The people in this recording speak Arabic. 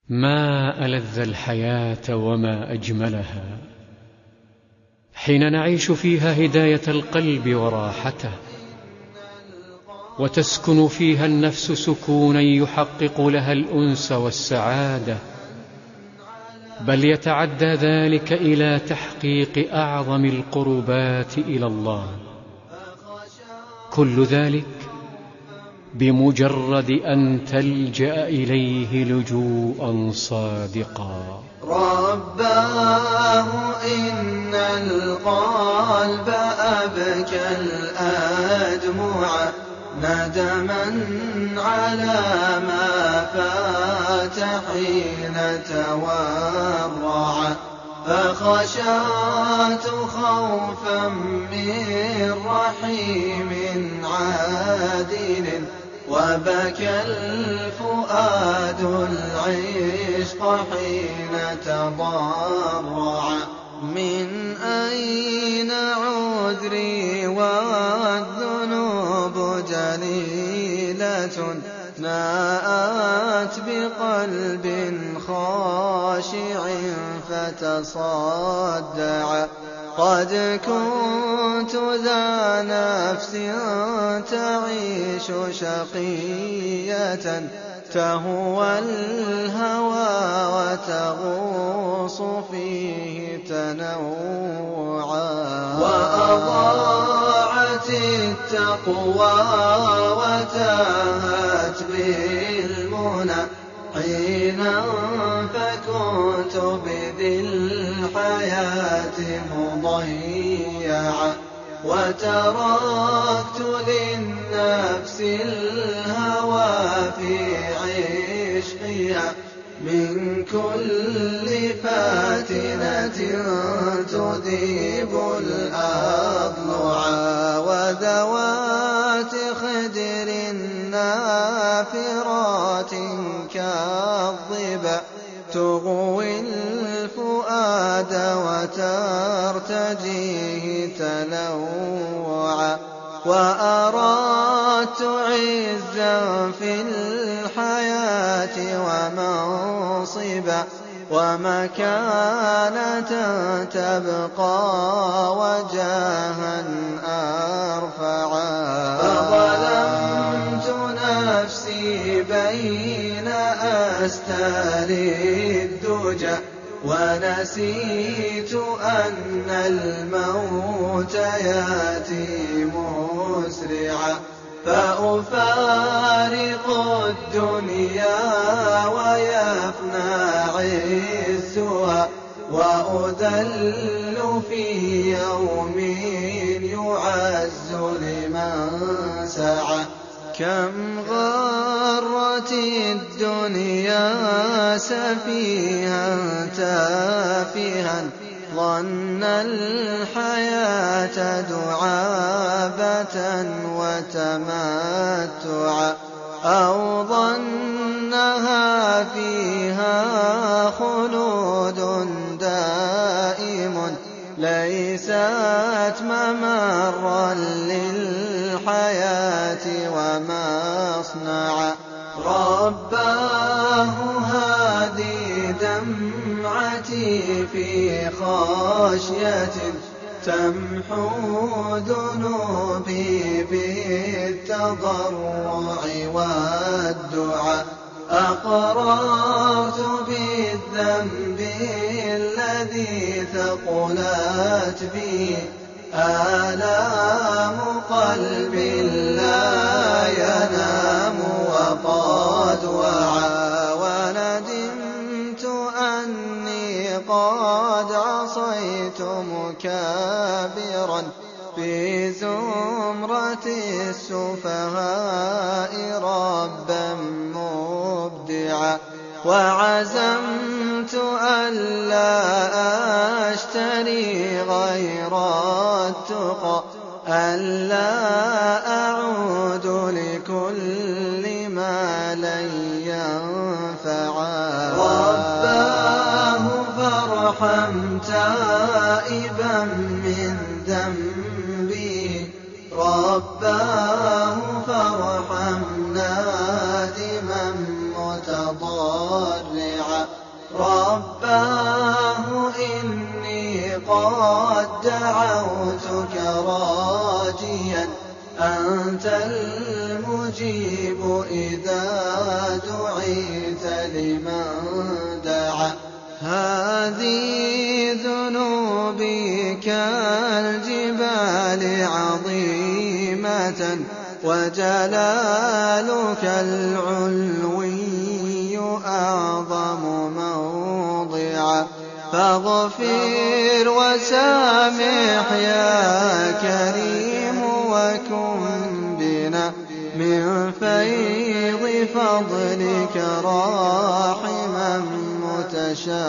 ما ألذ الحياة وما أجملها، حين نعيش فيها هداية القلب وراحته، وتسكن فيها النفس سكونا يحقق لها الأنس والسعادة، بل يتعدى ذلك إلى تحقيق أعظم القربات إلى الله، كل ذلك بمجرد أن تلجأ إليه لجوءا صادقا. رباه إن القلب أبكى الأدمع ندما على ما فات حين تورع، فخشعت خوفا من رحيم عادل، وبكى الفؤاد العشق حين تضرع. من أين عذري والذنوب جليلة ناءت بقلب خاشع فتصدع، قد كنت ذا نفس تعيش شقية تهوى الهوى وتغوص فيه تنوعا، وأضاعت التقوى وتاهت بالمنى حينا، فكنت بذي الحياة مضيعا، وتركت للنفس الهوى في عشقها من كل فاتنة تذيب الأضلعا، وذوات خدر نافرات كالظبا تغوي الفؤاد وترتجيه تلوعا، وأردت عزا في الحياة ومنصبا ومكانة تبقى وجاها أرفعا، فظلمت نفسي بين أستار الدجى، ونسيت أن الموت يأتي مسرعا، فأفارق الدنيا ويفنى عزها، وأذل في يوم يعز لمن سعى. كم غرت الدنيا سفيها تافها، ظن الحياة دعابة وتمتعا، أو ظنها فيها خلود دائم، ليست ممرا للحياة ومصنعا. رباه هذه دمعتي في خاشية تمحو ذنوبي بالتضرع والدعاء، أقررت بالذنب الذي ثقلت به آلام قلب لا ينام وقد وعى، وندمت أني قد عصيت مكابرا في زمرة السفهاء ربا مبدعا، وعزمت ألا أشتري غير التقى، ألا أعود لكل ما لن ينفعا. رباه فارحم تائبا من ذنبه، رباه فارحم نادما متضرعا، تجيب إذا دعيت لمن دعا. هذه ذنوبي كالجبال عظيمة وجلالك العلوي أعظم موضعا. فاغفر وسامح يا كريم وكن بنا من فيض فضلك راحما متشفعا.